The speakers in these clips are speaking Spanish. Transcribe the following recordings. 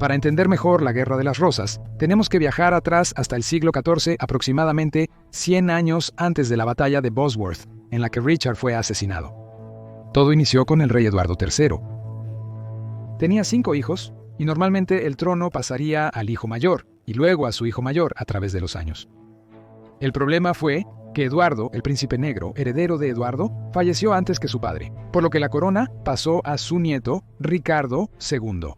Para entender mejor la Guerra de las Rosas, tenemos que viajar atrás hasta el siglo XIV, aproximadamente 100 años antes de la batalla de Bosworth, en la que Richard fue asesinado. Todo inició con el rey Eduardo III. Tenía 5 hijos, y normalmente el trono pasaría al hijo mayor, y luego a su hijo mayor a través de los años. El problema fue que Eduardo, el príncipe negro, heredero de Eduardo, falleció antes que su padre, por lo que la corona pasó a su nieto, Ricardo II.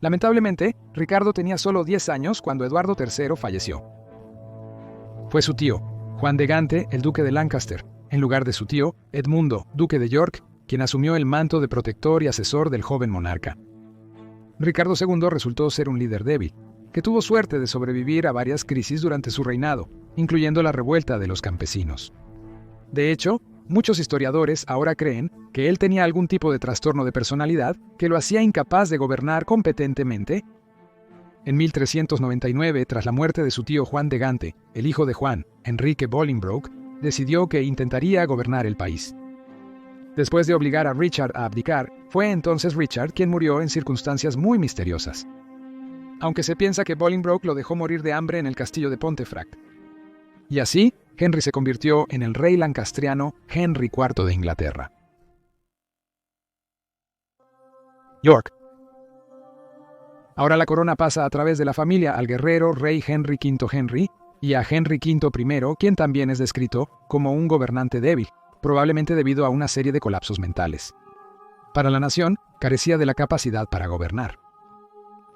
Lamentablemente, Ricardo tenía solo 10 años cuando Eduardo III falleció. Fue su tío, Juan de Gante, el duque de Lancaster, en lugar de su tío, Edmundo, duque de York, quien asumió el manto de protector y asesor del joven monarca. Ricardo II resultó ser un líder débil, que tuvo suerte de sobrevivir a varias crisis durante su reinado, incluyendo la revuelta de los campesinos. De hecho, muchos historiadores ahora creen que él tenía algún tipo de trastorno de personalidad que lo hacía incapaz de gobernar competentemente. En 1399, tras la muerte de su tío Juan de Gante, el hijo de Juan, Enrique Bolingbroke, decidió que intentaría gobernar el país. Después de obligar a Richard a abdicar, fue entonces Richard quien murió en circunstancias muy misteriosas. Aunque se piensa que Bolingbroke lo dejó morir de hambre en el castillo de Pontefract. Y así, Henry se convirtió en el rey lancastriano Henry IV de Inglaterra. York. Ahora la corona pasa a través de la familia al guerrero rey Henry V Henry y a Henry V I, quien también es descrito como un gobernante débil, probablemente debido a una serie de colapsos mentales. Para la nación, carecía de la capacidad para gobernar.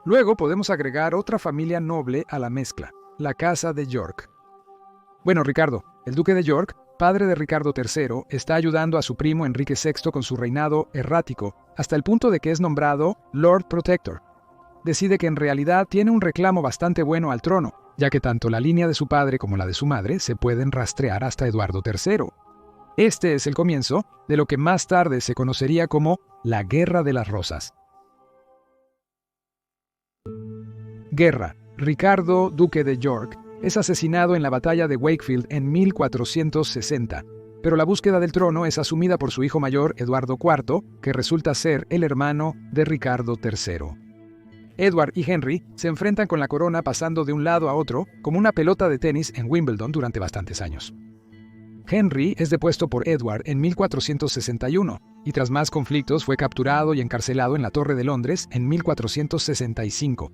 Luego podemos agregar otra familia noble a la mezcla, la Casa de York. Bueno, Ricardo, el duque de York, padre de Ricardo III, está ayudando a su primo Enrique VI con su reinado errático, hasta el punto de que es nombrado Lord Protector. Decide que en realidad tiene un reclamo bastante bueno al trono, ya que tanto la línea de su padre como la de su madre se pueden rastrear hasta Eduardo III. Este es el comienzo de lo que más tarde se conocería como la Guerra de las Rosas. Guerra. Ricardo, duque de York, es asesinado en la batalla de Wakefield en 1460, pero la búsqueda del trono es asumida por su hijo mayor, Eduardo IV, que resulta ser el hermano de Ricardo III. Edward y Henry se enfrentan con la corona pasando de un lado a otro como una pelota de tenis en Wimbledon durante bastantes años. Henry es depuesto por Edward en 1461 y tras más conflictos fue capturado y encarcelado en la Torre de Londres en 1465.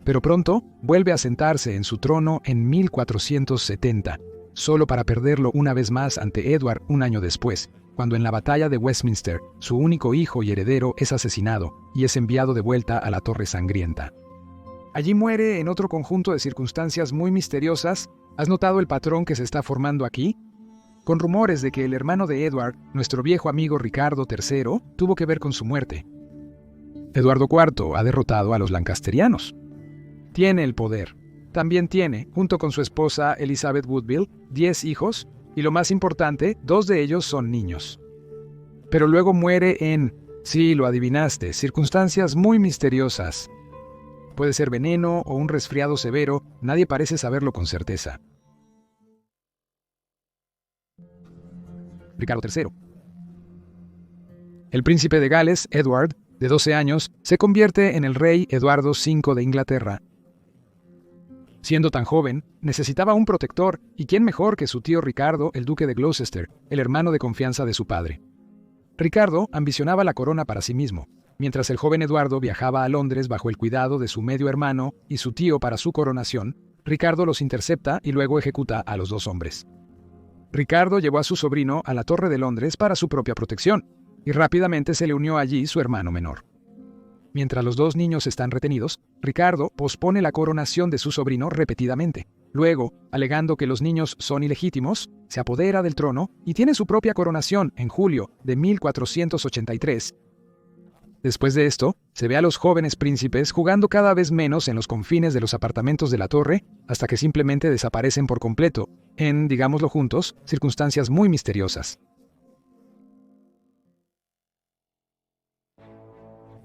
Pero pronto vuelve a sentarse en su trono en 1470, solo para perderlo una vez más ante Edward un año después, cuando en la batalla de Westminster su único hijo y heredero es asesinado y es enviado de vuelta a la Torre Sangrienta. Allí muere en otro conjunto de circunstancias muy misteriosas. ¿Has notado el patrón que se está formando aquí? Con rumores de que el hermano de Edward, nuestro viejo amigo Ricardo III, tuvo que ver con su muerte. Eduardo IV ha derrotado a los lancasterianos. Tiene el poder. También tiene, junto con su esposa Elizabeth Woodville, 10 hijos, y lo más importante, 2 de ellos son niños. Pero luego muere en, sí, lo adivinaste, circunstancias muy misteriosas. Puede ser veneno o un resfriado severo, nadie parece saberlo con certeza. Ricardo III. El príncipe de Gales, Edward, de 12 años, se convierte en el rey Eduardo V de Inglaterra. Siendo tan joven, necesitaba un protector, y quién mejor que su tío Ricardo, el duque de Gloucester, el hermano de confianza de su padre. Ricardo ambicionaba la corona para sí mismo, mientras el joven Eduardo viajaba a Londres bajo el cuidado de su medio hermano y su tío para su coronación. Ricardo los intercepta y luego ejecuta a los 2 hombres. Ricardo llevó a su sobrino a la Torre de Londres para su propia protección, y rápidamente se le unió allí su hermano menor. Mientras los 2 niños están retenidos, Ricardo pospone la coronación de su sobrino repetidamente. Luego, alegando que los niños son ilegítimos, se apodera del trono y tiene su propia coronación en julio de 1483. Después de esto, se ve a los jóvenes príncipes jugando cada vez menos en los confines de los apartamentos de la torre, hasta que simplemente desaparecen por completo, en, digámoslo juntos, circunstancias muy misteriosas.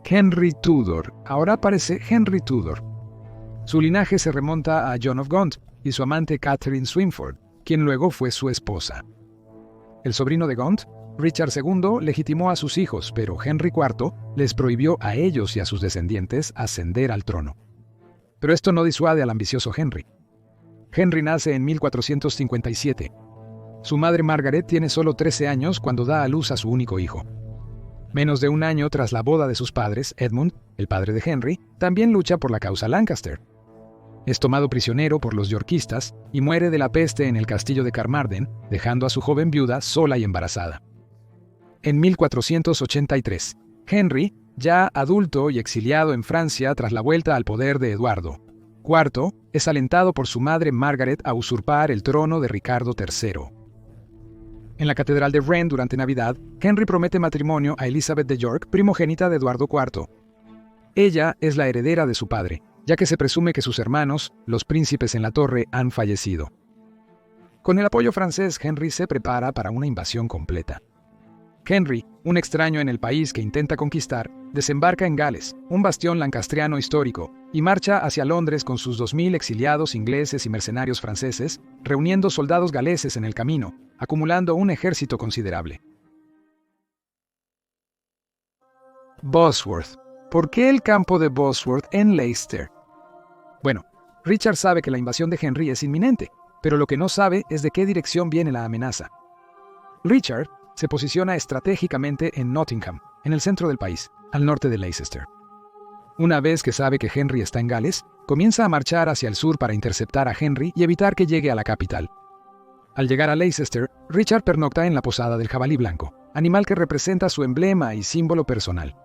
Henry Tudor. Ahora aparece Henry Tudor. Su linaje se remonta a John of Gaunt y su amante Catherine Swynford, quien luego fue su esposa. El sobrino de Gaunt, Richard II legitimó a sus hijos, pero Henry IV les prohibió a ellos y a sus descendientes ascender al trono. Pero esto no disuade al ambicioso Henry. Henry nace en 1457. Su madre Margaret tiene solo 13 años cuando da a luz a su único hijo. Menos de un año tras la boda de sus padres, Edmund, el padre de Henry, también lucha por la causa Lancaster. Es tomado prisionero por los yorkistas y muere de la peste en el castillo de Carmarthen, dejando a su joven viuda sola y embarazada. En 1483, Henry, ya adulto y exiliado en Francia tras la vuelta al poder de Eduardo IV, es alentado por su madre Margaret a usurpar el trono de Ricardo III. En la catedral de Rennes durante Navidad, Henry promete matrimonio a Elizabeth de York, primogénita de Eduardo IV. Ella es la heredera de su padre, ya que se presume que sus hermanos, los príncipes en la torre, han fallecido. Con el apoyo francés, Henry se prepara para una invasión completa. Henry, un extraño en el país que intenta conquistar, desembarca en Gales, un bastión lancastriano histórico, y marcha hacia Londres con sus 2000 exiliados ingleses y mercenarios franceses, reuniendo soldados galeses en el camino, acumulando un ejército considerable. Bosworth. ¿Por qué el campo de Bosworth en Leicester? Bueno, Richard sabe que la invasión de Henry es inminente, pero lo que no sabe es de qué dirección viene la amenaza. Richard se posiciona estratégicamente en Nottingham, en el centro del país, al norte de Leicester. Una vez que sabe que Henry está en Gales, comienza a marchar hacia el sur para interceptar a Henry y evitar que llegue a la capital. Al llegar a Leicester, Richard pernocta en la posada del jabalí blanco, animal que representa su emblema y símbolo personal.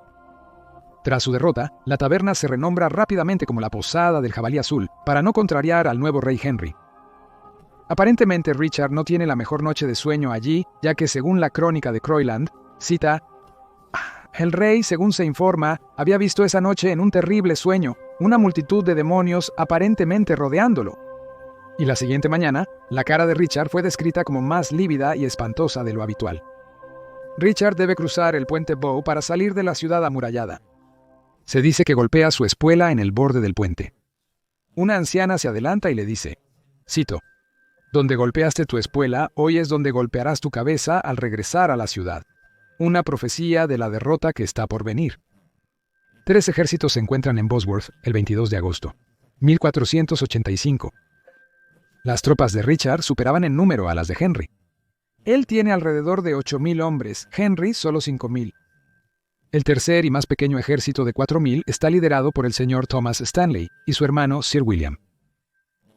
Tras su derrota, la taberna se renombra rápidamente como la Posada del Jabalí Azul, para no contrariar al nuevo rey Henry. Aparentemente Richard no tiene la mejor noche de sueño allí, ya que según la crónica de Croyland, cita: "El rey, según se informa, había visto esa noche en un terrible sueño, una multitud de demonios aparentemente rodeándolo". Y la siguiente mañana, la cara de Richard fue descrita como más lívida y espantosa de lo habitual. Richard debe cruzar el puente Bow para salir de la ciudad amurallada. Se dice que golpea su espuela en el borde del puente. Una anciana se adelanta y le dice, cito: "Donde golpeaste tu espuela, hoy es donde golpearás tu cabeza al regresar a la ciudad. Una profecía de la derrota que está por venir". 3 ejércitos se encuentran en Bosworth el 22 de agosto, 1485. Las tropas de Richard superaban en número a las de Henry. Él tiene alrededor de 8.000 hombres, Henry solo 5.000. El tercer y más pequeño ejército de 4.000 está liderado por el señor Thomas Stanley y su hermano Sir William.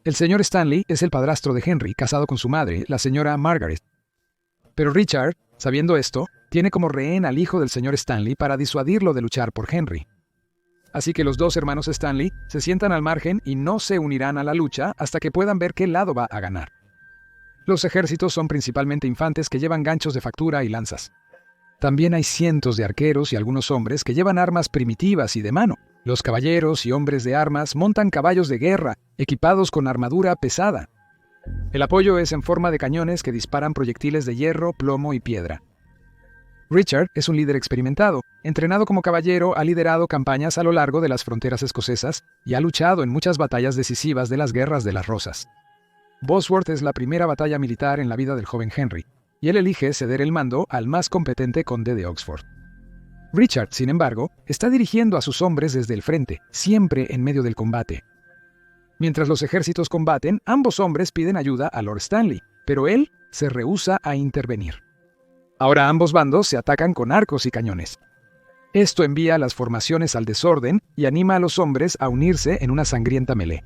El señor Stanley es el padrastro de Henry, casado con su madre, la señora Margaret. Pero Richard, sabiendo esto, tiene como rehén al hijo del señor Stanley para disuadirlo de luchar por Henry. Así que los 2 hermanos Stanley se sientan al margen y no se unirán a la lucha hasta que puedan ver qué lado va a ganar. Los ejércitos son principalmente infantes que llevan ganchos de factura y lanzas. También hay cientos de arqueros y algunos hombres que llevan armas primitivas y de mano. Los caballeros y hombres de armas montan caballos de guerra, equipados con armadura pesada. El apoyo es en forma de cañones que disparan proyectiles de hierro, plomo y piedra. Richard es un líder experimentado, entrenado como caballero, ha liderado campañas a lo largo de las fronteras escocesas y ha luchado en muchas batallas decisivas de las guerras de las Rosas. Bosworth es la primera batalla militar en la vida del joven Henry, y él elige ceder el mando al más competente conde de Oxford. Richard, sin embargo, está dirigiendo a sus hombres desde el frente, siempre en medio del combate. Mientras los ejércitos combaten, ambos hombres piden ayuda a Lord Stanley, pero él se rehúsa a intervenir. Ahora ambos bandos se atacan con arcos y cañones. Esto envía las formaciones al desorden y anima a los hombres a unirse en una sangrienta melee.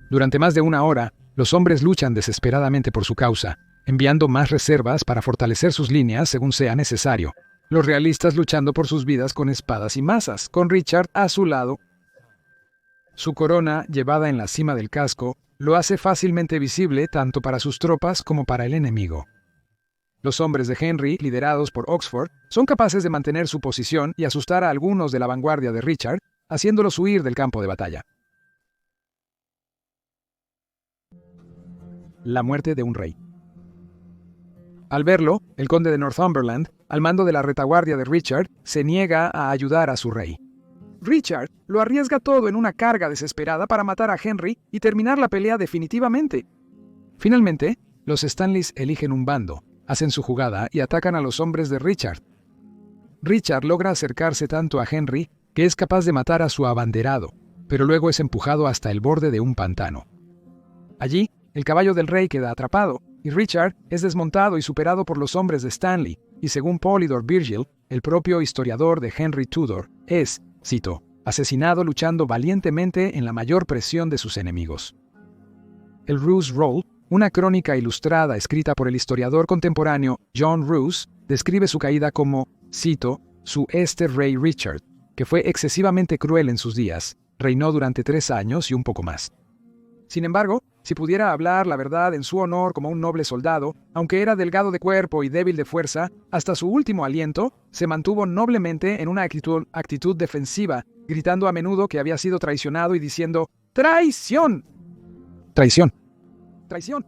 Durante más de 1 hora, los hombres luchan desesperadamente por su causa, enviando más reservas para fortalecer sus líneas según sea necesario. Los realistas luchando por sus vidas con espadas y mazas, con Richard a su lado. Su corona, llevada en la cima del casco, lo hace fácilmente visible tanto para sus tropas como para el enemigo. Los hombres de Henry, liderados por Oxford, son capaces de mantener su posición y asustar a algunos de la vanguardia de Richard, haciéndolos huir del campo de batalla. La muerte de un rey. Al verlo, el conde de Northumberland, al mando de la retaguardia de Richard, se niega a ayudar a su rey. Richard lo arriesga todo en una carga desesperada para matar a Henry y terminar la pelea definitivamente. Finalmente, los Stanleys eligen un bando, hacen su jugada y atacan a los hombres de Richard. Richard logra acercarse tanto a Henry que es capaz de matar a su abanderado, pero luego es empujado hasta el borde de un pantano. Allí, el caballo del rey queda atrapado, y Richard es desmontado y superado por los hombres de Stanley, y según Polydore Virgil, el propio historiador de Henry Tudor, es, cito, asesinado luchando valientemente en la mayor presión de sus enemigos. El Roose Roll, una crónica ilustrada escrita por el historiador contemporáneo John Roose, describe su caída como, cito, su rey Richard, que fue excesivamente cruel en sus días, reinó durante 3 años y un poco más. Sin embargo, si pudiera hablar la verdad en su honor como un noble soldado, aunque era delgado de cuerpo y débil de fuerza, hasta su último aliento, se mantuvo noblemente en una actitud defensiva, gritando a menudo que había sido traicionado y diciendo ¡traición! ¡Traición! ¡Traición!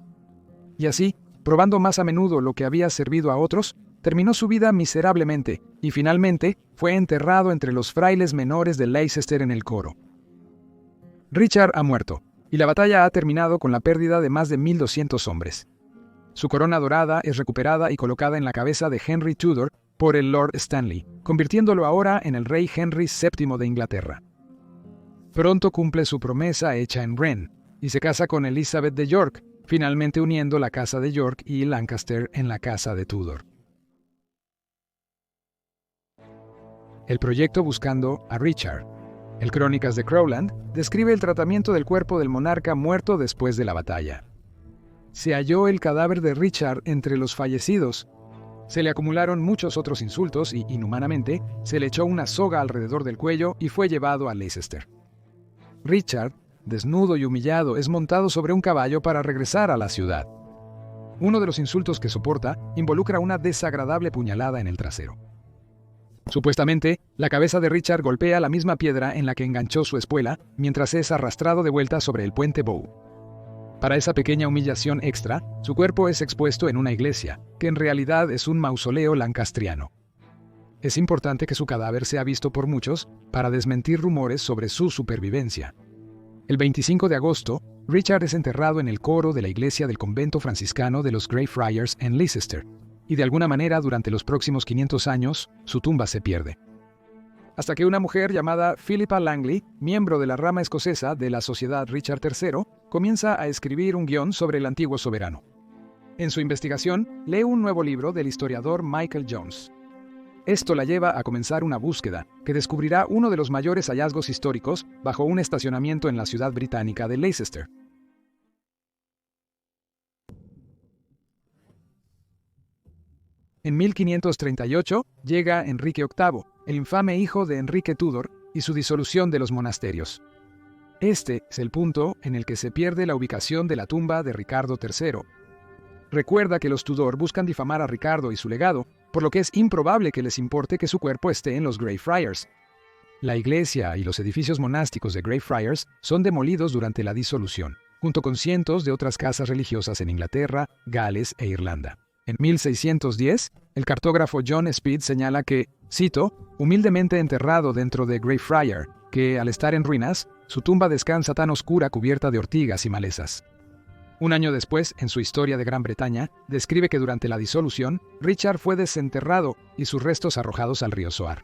Y así, probando más a menudo lo que había servido a otros, terminó su vida miserablemente y finalmente fue enterrado entre los frailes menores de Leicester en el coro. Richard ha muerto, y la batalla ha terminado con la pérdida de más de 1.200 hombres. Su corona dorada es recuperada y colocada en la cabeza de Henry Tudor por el Lord Stanley, convirtiéndolo ahora en el rey Henry VII de Inglaterra. Pronto cumple su promesa hecha en Rennes, y se casa con Elizabeth de York, finalmente uniendo la casa de York y Lancaster en la casa de Tudor. El proyecto buscando a Richard. El Crónicas de Crowland describe el tratamiento del cuerpo del monarca muerto después de la batalla. Se halló el cadáver de Richard entre los fallecidos. Se le acumularon muchos otros insultos y, inhumanamente, se le echó una soga alrededor del cuello y fue llevado a Leicester. Richard, desnudo y humillado, es montado sobre un caballo para regresar a la ciudad. Uno de los insultos que soporta involucra una desagradable puñalada en el trasero. Supuestamente, la cabeza de Richard golpea la misma piedra en la que enganchó su espuela mientras es arrastrado de vuelta sobre el puente Bow. Para esa pequeña humillación extra, su cuerpo es expuesto en una iglesia, que en realidad es un mausoleo lancastriano. Es importante que su cadáver sea visto por muchos para desmentir rumores sobre su supervivencia. El 25 de agosto, Richard es enterrado en el coro de la iglesia del convento franciscano de los Greyfriars en Leicester, y de alguna manera durante los próximos 500 años, su tumba se pierde. Hasta que una mujer llamada Philippa Langley, miembro de la rama escocesa de la Sociedad Richard III, comienza a escribir un guión sobre el antiguo soberano. En su investigación, lee un nuevo libro del historiador Michael Jones. Esto la lleva a comenzar una búsqueda que descubrirá uno de los mayores hallazgos históricos bajo un estacionamiento en la ciudad británica de Leicester. En 1538 llega Enrique VIII, el infame hijo de Enrique Tudor, y su disolución de los monasterios. Este es el punto en el que se pierde la ubicación de la tumba de Ricardo III. Recuerda que los Tudor buscan difamar a Ricardo y su legado, por lo que es improbable que les importe que su cuerpo esté en los Greyfriars. La iglesia y los edificios monásticos de Greyfriars son demolidos durante la disolución, junto con cientos de otras casas religiosas en Inglaterra, Gales e Irlanda. En 1610, el cartógrafo John Speed señala que, cito, humildemente enterrado dentro de Greyfriar, que, al estar en ruinas, su tumba descansa tan oscura cubierta de ortigas y malezas. Un año después, en su Historia de Gran Bretaña, describe que durante la disolución, Richard fue desenterrado y sus restos arrojados al río Soar.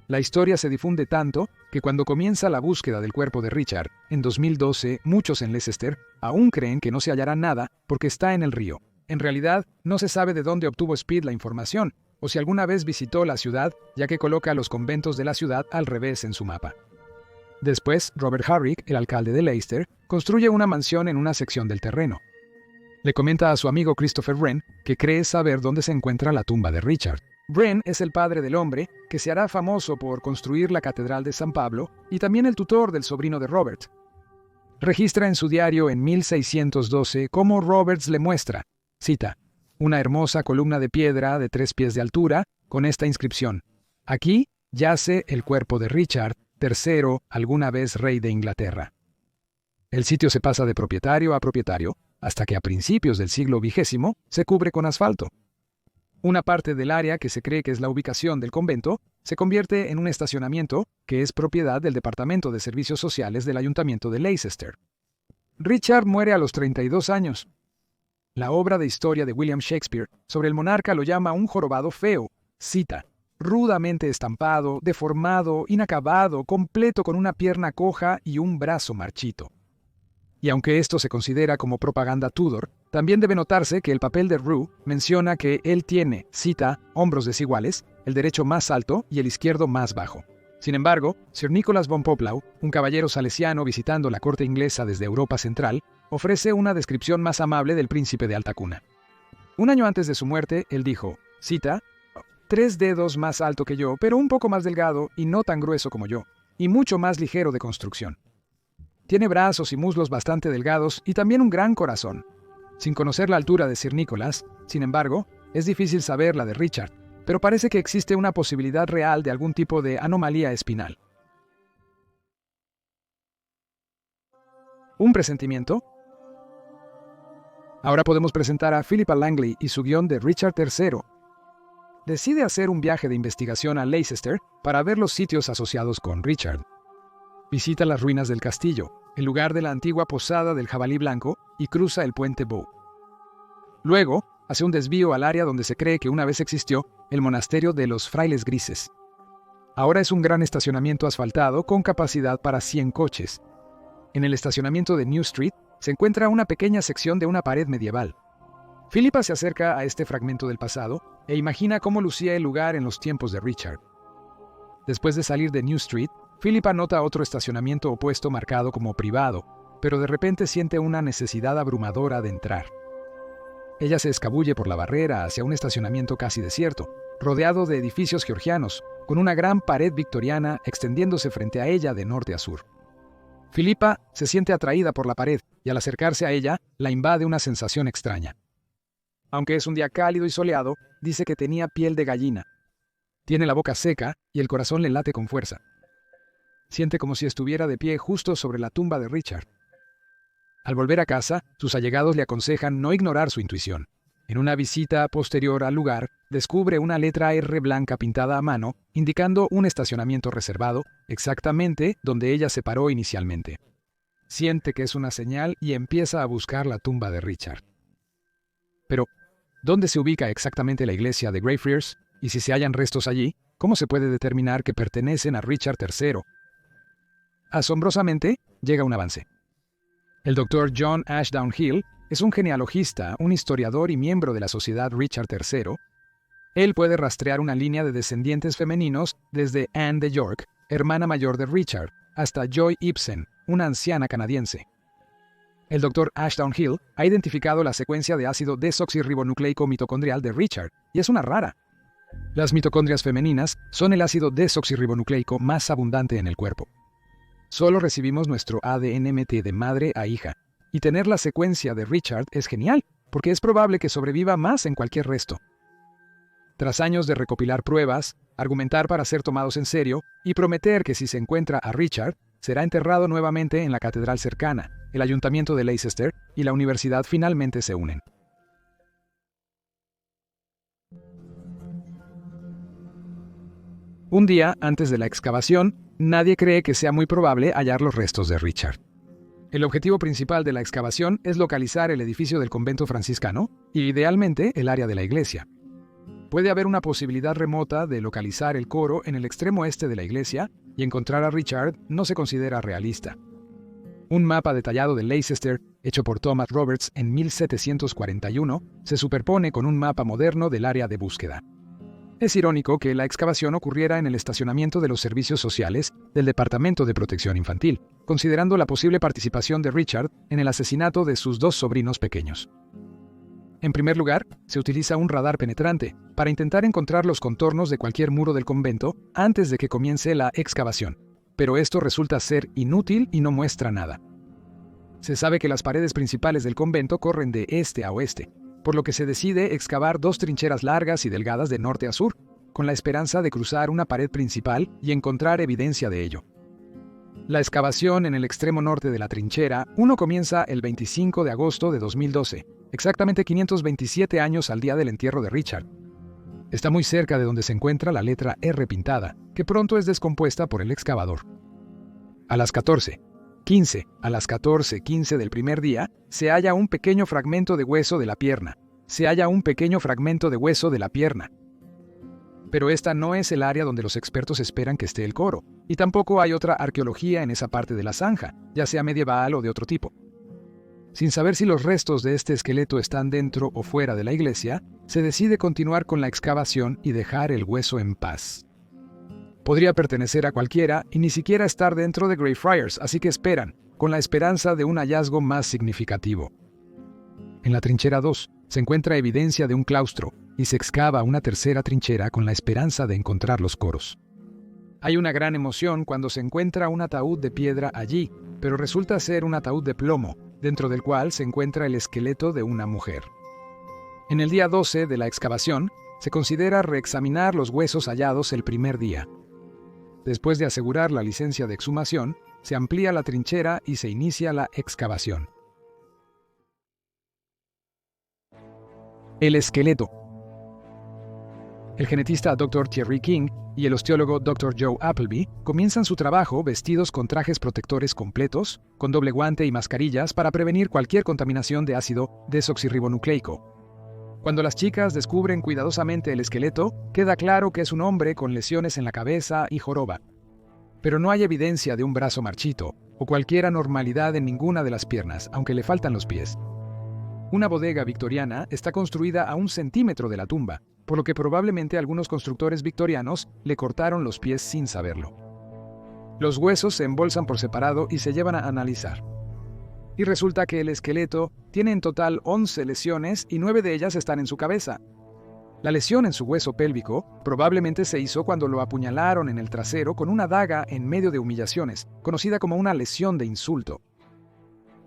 La historia se difunde tanto que cuando comienza la búsqueda del cuerpo de Richard, en 2012, muchos en Leicester aún creen que no se hallará nada porque está en el río. En realidad, no se sabe de dónde obtuvo Speed la información, o si alguna vez visitó la ciudad, ya que coloca los conventos de la ciudad al revés en su mapa. Después, Robert Harrick, el alcalde de Leicester, construye una mansión en una sección del terreno. Le comenta a su amigo Christopher Wren que cree saber dónde se encuentra la tumba de Richard. Wren es el padre del hombre que se hará famoso por construir la Catedral de San Pablo y también el tutor del sobrino de Robert. Registra en su diario en 1612 cómo Roberts le muestra, cita, una hermosa columna de piedra de 3 pies de altura con esta inscripción: aquí yace el cuerpo de Richard III, alguna vez rey de Inglaterra. El sitio se pasa de propietario a propietario hasta que a principios del siglo XX se cubre con asfalto. Una parte del área que se cree que es la ubicación del convento se convierte en un estacionamiento que es propiedad del Departamento de Servicios Sociales del Ayuntamiento de Leicester. Richard muere a los 32 años. La obra de historia de William Shakespeare sobre el monarca lo llama un jorobado feo. Cita: rudamente estampado, deformado, inacabado, completo con una pierna coja y un brazo marchito. Y aunque esto se considera como propaganda Tudor, también debe notarse que el papel de Rue menciona que él tiene, cita, hombros desiguales, el derecho más alto y el izquierdo más bajo. Sin embargo, Sir Nicholas von Poplau, un caballero salesiano visitando la corte inglesa desde Europa Central, ofrece una descripción más amable del príncipe de alta cuna. Un año antes de su muerte, él dijo, cita, 3 dedos más alto que yo, pero un poco más delgado y no tan grueso como yo, y mucho más ligero de construcción. Tiene brazos y muslos bastante delgados y también un gran corazón. Sin conocer la altura de Sir Nicholas, sin embargo, es difícil saber la de Richard, pero parece que existe una posibilidad real de algún tipo de anomalía espinal. ¿Un presentimiento? Ahora podemos presentar a Philippa Langley y su guión de Richard III. Decide hacer un viaje de investigación a Leicester para ver los sitios asociados con Richard. Visita las ruinas del castillo, el lugar de la antigua posada del jabalí blanco, y cruza el puente Bow. Luego, hace un desvío al área donde se cree que una vez existió el monasterio de los Frailes Grises. Ahora es un gran estacionamiento asfaltado con capacidad para 100 coches. En el estacionamiento de New Street se encuentra una pequeña sección de una pared medieval. Philippa se acerca a este fragmento del pasado e imagina cómo lucía el lugar en los tiempos de Richard. Después de salir de New Street, Philippa nota otro estacionamiento opuesto marcado como privado, pero de repente siente una necesidad abrumadora de entrar. Ella se escabulle por la barrera hacia un estacionamiento casi desierto, rodeado de edificios georgianos, con una gran pared victoriana extendiéndose frente a ella de norte a sur. Philippa se siente atraída por la pared y al acercarse a ella la invade una sensación extraña. Aunque es un día cálido y soleado, dice que tenía piel de gallina. Tiene la boca seca y el corazón le late con fuerza. Siente como si estuviera de pie justo sobre la tumba de Richard. Al volver a casa, sus allegados le aconsejan no ignorar su intuición. En una visita posterior al lugar, descubre una letra R blanca pintada a mano, indicando un estacionamiento reservado, exactamente donde ella se paró inicialmente. Siente que es una señal y empieza a buscar la tumba de Richard. Pero, ¿dónde se ubica exactamente la iglesia de Greyfriars? Y si se hallan restos allí, ¿cómo se puede determinar que pertenecen a Richard III? Asombrosamente, llega un avance. El Dr. John Ashdown Hill es un genealogista, un historiador y miembro de la Sociedad Richard III. Él puede rastrear una línea de descendientes femeninos desde Anne de York, hermana mayor de Richard, hasta Joy Ibsen, una anciana canadiense. El Dr. Ashdown Hill ha identificado la secuencia de ácido desoxirribonucleico mitocondrial de Richard, y es una rara. Las mitocondrias femeninas son el ácido desoxirribonucleico más abundante en el cuerpo. Solo recibimos nuestro ADN-MT de madre a hija, y tener la secuencia de Richard es genial, porque es probable que sobreviva más en cualquier resto. Tras años de recopilar pruebas, argumentar para ser tomados en serio y prometer que si se encuentra a Richard, será enterrado nuevamente en la catedral cercana, el ayuntamiento de Leicester y la universidad finalmente se unen. Un día antes de la excavación, nadie cree que sea muy probable hallar los restos de Richard. El objetivo principal de la excavación es localizar el edificio del convento franciscano y, idealmente, el área de la iglesia. Puede haber una posibilidad remota de localizar el coro en el extremo este de la iglesia y encontrar a Richard no se considera realista. Un mapa detallado de Leicester, hecho por Thomas Roberts en 1741, se superpone con un mapa moderno del área de búsqueda. Es irónico que la excavación ocurriera en el estacionamiento de los servicios sociales del Departamento de Protección Infantil, considerando la posible participación de Richard en el asesinato de sus 2 sobrinos pequeños. En primer lugar, se utiliza un radar penetrante para intentar encontrar los contornos de cualquier muro del convento antes de que comience la excavación, pero esto resulta ser inútil y no muestra nada. Se sabe que las paredes principales del convento corren de este a oeste, por lo que se decide excavar 2 trincheras largas y delgadas de norte a sur, con la esperanza de cruzar una pared principal y encontrar evidencia de ello. La excavación en el extremo norte de la trinchera 1 comienza el 25 de agosto de 2012, exactamente 527 años al día del entierro de Richard. Está muy cerca de donde se encuentra la letra R pintada, que pronto es descompuesta por el excavador. A las 14, 15. A las 14:15 del primer día, se halla un pequeño fragmento de hueso de la pierna. Pero esta no es el área donde los expertos esperan que esté el coro, y tampoco hay otra arqueología en esa parte de la zanja, ya sea medieval o de otro tipo. Sin saber si los restos de este esqueleto están dentro o fuera de la iglesia, se decide continuar con la excavación y dejar el hueso en paz. Podría pertenecer a cualquiera y ni siquiera estar dentro de Greyfriars, así que esperan, con la esperanza de un hallazgo más significativo. En la trinchera 2 se encuentra evidencia de un claustro y se excava una tercera trinchera con la esperanza de encontrar los coros. Hay una gran emoción cuando se encuentra un ataúd de piedra allí, pero resulta ser un ataúd de plomo, dentro del cual se encuentra el esqueleto de una mujer. En el día 12 de la excavación, se considera reexaminar los huesos hallados el primer día. Después de asegurar la licencia de exhumación, se amplía la trinchera y se inicia la excavación. El esqueleto. El genetista Dr. Thierry King y el osteólogo Dr. Joe Appleby comienzan su trabajo vestidos con trajes protectores completos, con doble guante y mascarillas para prevenir cualquier contaminación de ácido desoxirribonucleico. Cuando las chicas descubren cuidadosamente el esqueleto, queda claro que es un hombre con lesiones en la cabeza y joroba. Pero no hay evidencia de un brazo marchito o cualquier anormalidad en ninguna de las piernas, aunque le faltan los pies. Una bodega victoriana está construida a 1 centímetro de la tumba, por lo que probablemente algunos constructores victorianos le cortaron los pies sin saberlo. Los huesos se embolsan por separado y se llevan a analizar. Y resulta que el esqueleto tiene en total 11 lesiones y 9 de ellas están en su cabeza. La lesión en su hueso pélvico probablemente se hizo cuando lo apuñalaron en el trasero con una daga en medio de humillaciones, conocida como una lesión de insulto.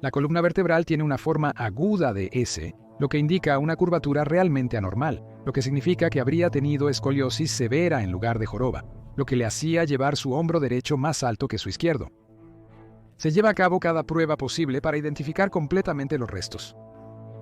La columna vertebral tiene una forma aguda de S, lo que indica una curvatura realmente anormal, lo que significa que habría tenido escoliosis severa en lugar de joroba, lo que le hacía llevar su hombro derecho más alto que su izquierdo. Se lleva a cabo cada prueba posible para identificar completamente los restos.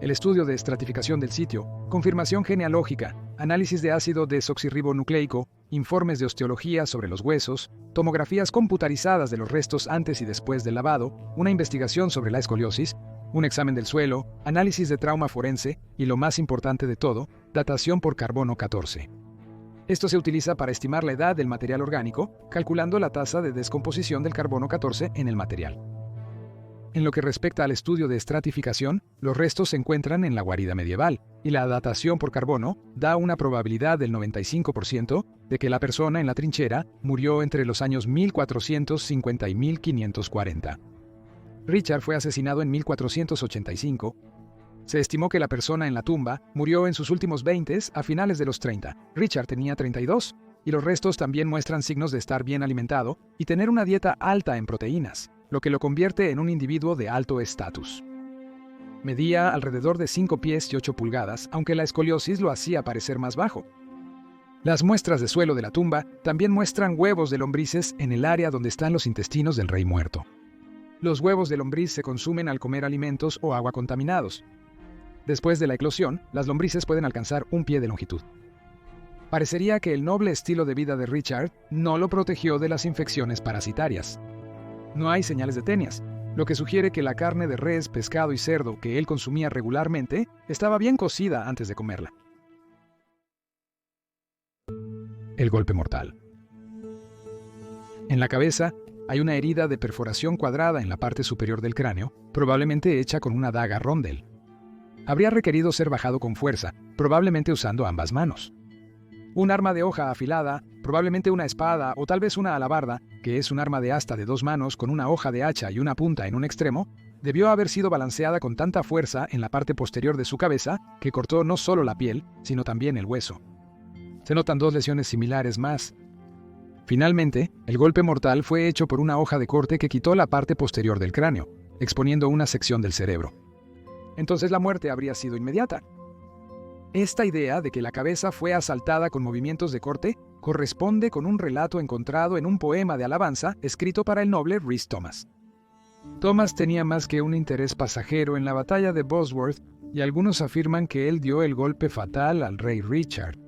El estudio de estratificación del sitio, confirmación genealógica, análisis de ácido desoxirribonucleico, informes de osteología sobre los huesos, tomografías computarizadas de los restos antes y después del lavado, una investigación sobre la escoliosis, un examen del suelo, análisis de trauma forense y, lo más importante de todo, datación por carbono 14. Esto se utiliza para estimar la edad del material orgánico, calculando la tasa de descomposición del carbono 14 en el material. En lo que respecta al estudio de estratificación, los restos se encuentran en la guarida medieval, y la datación por carbono da una probabilidad del 95% de que la persona en la trinchera murió entre los años 1450 y 1540. Richard fue asesinado en 1485. Se estimó que la persona en la tumba murió en sus últimos 20 a finales de los 30. Richard tenía 32, y los restos también muestran signos de estar bien alimentado y tener una dieta alta en proteínas, lo que lo convierte en un individuo de alto estatus. Medía alrededor de 5 pies y 8 pulgadas, aunque la escoliosis lo hacía parecer más bajo. Las muestras de suelo de la tumba también muestran huevos de lombrices en el área donde están los intestinos del rey muerto. Los huevos de lombriz se consumen al comer alimentos o agua contaminados. Después de la eclosión, las lombrices pueden alcanzar 1 pie de longitud. Parecería que el noble estilo de vida de Richard no lo protegió de las infecciones parasitarias. No hay señales de tenias, lo que sugiere que la carne de res, pescado y cerdo que él consumía regularmente estaba bien cocida antes de comerla. El golpe mortal. En la cabeza hay una herida de perforación cuadrada en la parte superior del cráneo, probablemente hecha con una daga rondel. Habría requerido ser bajado con fuerza, probablemente usando ambas manos. Un arma de hoja afilada, probablemente una espada o tal vez una alabarda, que es un arma de asta de 2 manos con una hoja de hacha y una punta en un extremo, debió haber sido balanceada con tanta fuerza en la parte posterior de su cabeza que cortó no solo la piel, sino también el hueso. Se notan 2 lesiones similares más. Finalmente, el golpe mortal fue hecho por una hoja de corte que quitó la parte posterior del cráneo, exponiendo una sección del cerebro. Entonces la muerte habría sido inmediata. Esta idea de que la cabeza fue asaltada con movimientos de corte corresponde con un relato encontrado en un poema de alabanza escrito para el noble Rhys Thomas. Thomas tenía más que un interés pasajero en la batalla de Bosworth y algunos afirman que él dio el golpe fatal al rey Richard.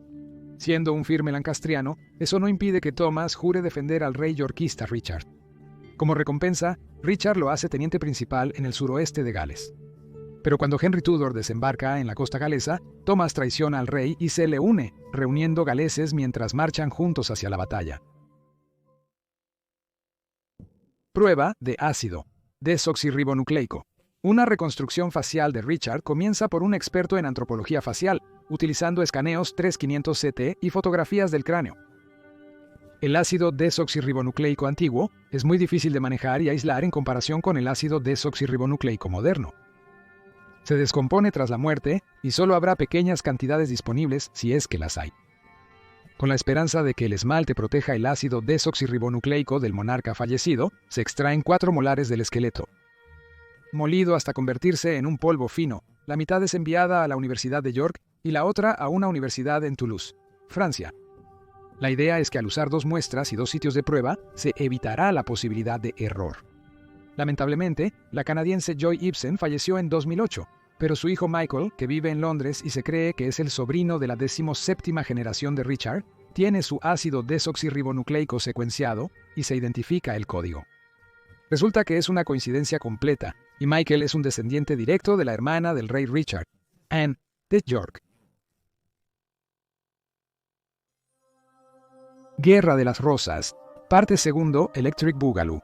Siendo un firme lancastriano, eso no impide que Thomas jure defender al rey yorkista Richard. Como recompensa, Richard lo hace teniente principal en el suroeste de Gales. Pero cuando Henry Tudor desembarca en la costa galesa, Thomas traiciona al rey y se le une, reuniendo galeses mientras marchan juntos hacia la batalla. Prueba de ácido desoxirribonucleico. Una reconstrucción facial de Richard comienza por un experto en antropología facial, utilizando escaneos 3500 CT y fotografías del cráneo. El ácido desoxirribonucleico antiguo es muy difícil de manejar y aislar en comparación con el ácido desoxirribonucleico moderno. Se descompone tras la muerte y solo habrá pequeñas cantidades disponibles si es que las hay. Con la esperanza de que el esmalte proteja el ácido desoxirribonucleico del monarca fallecido, se extraen 4 molares del esqueleto. Molido hasta convertirse en un polvo fino, la mitad es enviada a la Universidad de York y la otra a una universidad en Toulouse, Francia. La idea es que al usar 2 muestras y 2 sitios de prueba, se evitará la posibilidad de error. Lamentablemente, la canadiense Joy Ibsen falleció en 2008, pero su hijo Michael, que vive en Londres y se cree que es el sobrino de la 17ª generación de Richard, tiene su ácido desoxirribonucleico secuenciado y se identifica el código. Resulta que es una coincidencia completa, y Michael es un descendiente directo de la hermana del rey Richard, Anne de York. Guerra de las Rosas, parte 2, Electric Boogaloo.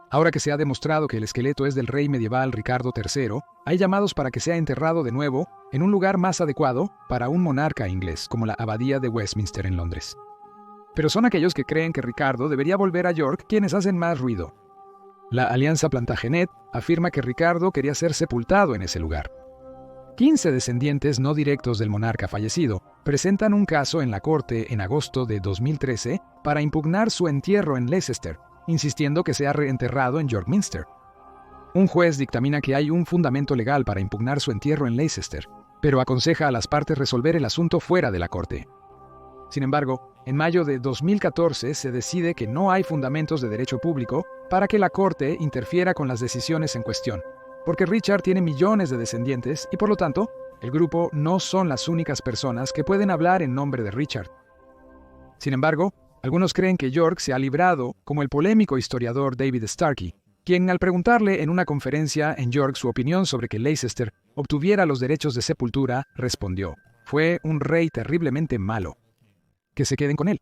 Ahora que se ha demostrado que el esqueleto es del rey medieval Ricardo III, hay llamados para que sea enterrado de nuevo en un lugar más adecuado para un monarca inglés, como la Abadía de Westminster en Londres. Pero son aquellos que creen que Ricardo debería volver a York quienes hacen más ruido. La Alianza Plantagenet afirma que Ricardo quería ser sepultado en ese lugar. 15 descendientes no directos del monarca fallecido presentan un caso en la corte en agosto de 2013 para impugnar su entierro en Leicester, insistiendo que sea reenterrado en York Minster. Un juez dictamina que hay un fundamento legal para impugnar su entierro en Leicester, pero aconseja a las partes resolver el asunto fuera de la corte. Sin embargo, en mayo de 2014 se decide que no hay fundamentos de derecho público para que la corte interfiera con las decisiones en cuestión, porque Richard tiene millones de descendientes y por lo tanto, el grupo no son las únicas personas que pueden hablar en nombre de Richard. Sin embargo, algunos creen que York se ha librado, como el polémico historiador David Starkey, quien al preguntarle en una conferencia en York su opinión sobre que Leicester obtuviera los derechos de sepultura, respondió: «Fue un rey terriblemente malo. Que se queden con él».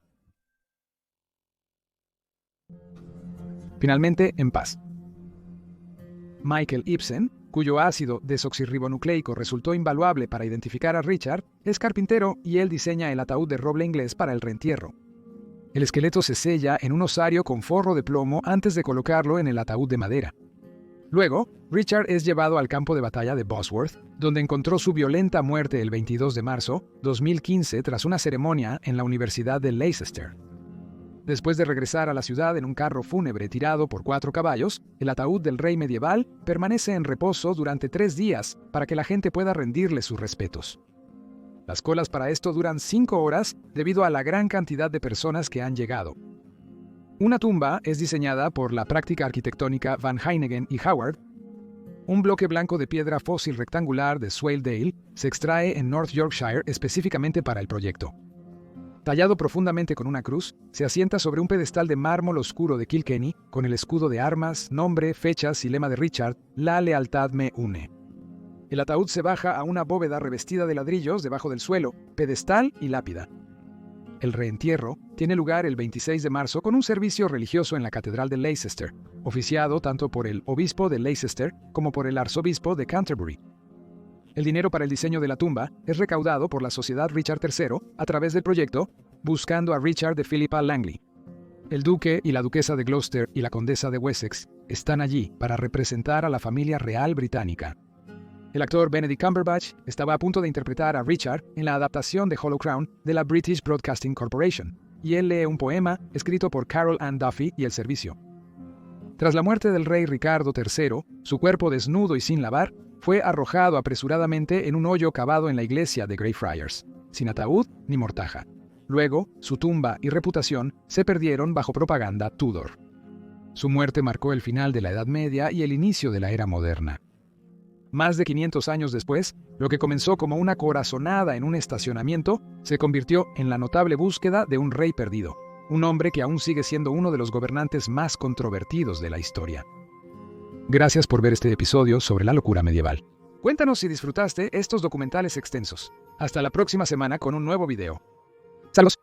Finalmente, en paz. Michael Ibsen, cuyo ácido desoxirribonucleico resultó invaluable para identificar a Richard, es carpintero y él diseña el ataúd de roble inglés para el reentierro. El esqueleto se sella en un osario con forro de plomo antes de colocarlo en el ataúd de madera. Luego, Richard es llevado al campo de batalla de Bosworth, donde encontró su violenta muerte el 22 de marzo de 2015 tras una ceremonia en la Universidad de Leicester. Después de regresar a la ciudad en un carro fúnebre tirado por 4 caballos, el ataúd del rey medieval permanece en reposo durante 3 días para que la gente pueda rendirle sus respetos. Las colas para esto duran 5 horas debido a la gran cantidad de personas que han llegado. Una tumba es diseñada por la práctica arquitectónica Van Heineken y Howard. Un bloque blanco de piedra fósil rectangular de Swaledale se extrae en North Yorkshire específicamente para el proyecto. Tallado profundamente con una cruz, se asienta sobre un pedestal de mármol oscuro de Kilkenny con el escudo de armas, nombre, fechas y lema de Richard: «La lealtad me une». El ataúd se baja a una bóveda revestida de ladrillos debajo del suelo, pedestal y lápida. El reentierro tiene lugar el 26 de marzo con un servicio religioso en la Catedral de Leicester, oficiado tanto por el obispo de Leicester como por el arzobispo de Canterbury. El dinero para el diseño de la tumba es recaudado por la Sociedad Richard III a través del proyecto Buscando a Richard de Philippa Langley. El duque y la duquesa de Gloucester y la condesa de Wessex están allí para representar a la familia real británica. El actor Benedict Cumberbatch estaba a punto de interpretar a Richard en la adaptación de Hollow Crown de la British Broadcasting Corporation, y él lee un poema escrito por Carol Ann Duffy y el servicio. Tras la muerte del rey Ricardo III, su cuerpo desnudo y sin lavar fue arrojado apresuradamente en un hoyo cavado en la iglesia de Greyfriars, sin ataúd ni mortaja. Luego, su tumba y reputación se perdieron bajo propaganda Tudor. Su muerte marcó el final de la Edad Media y el inicio de la era moderna. Más de 500 años después, lo que comenzó como una corazonada en un estacionamiento se convirtió en la notable búsqueda de un rey perdido, un hombre que aún sigue siendo uno de los gobernantes más controvertidos de la historia. Gracias por ver este episodio sobre la locura medieval. Cuéntanos si disfrutaste estos documentales extensos. Hasta la próxima semana con un nuevo video. Saludos.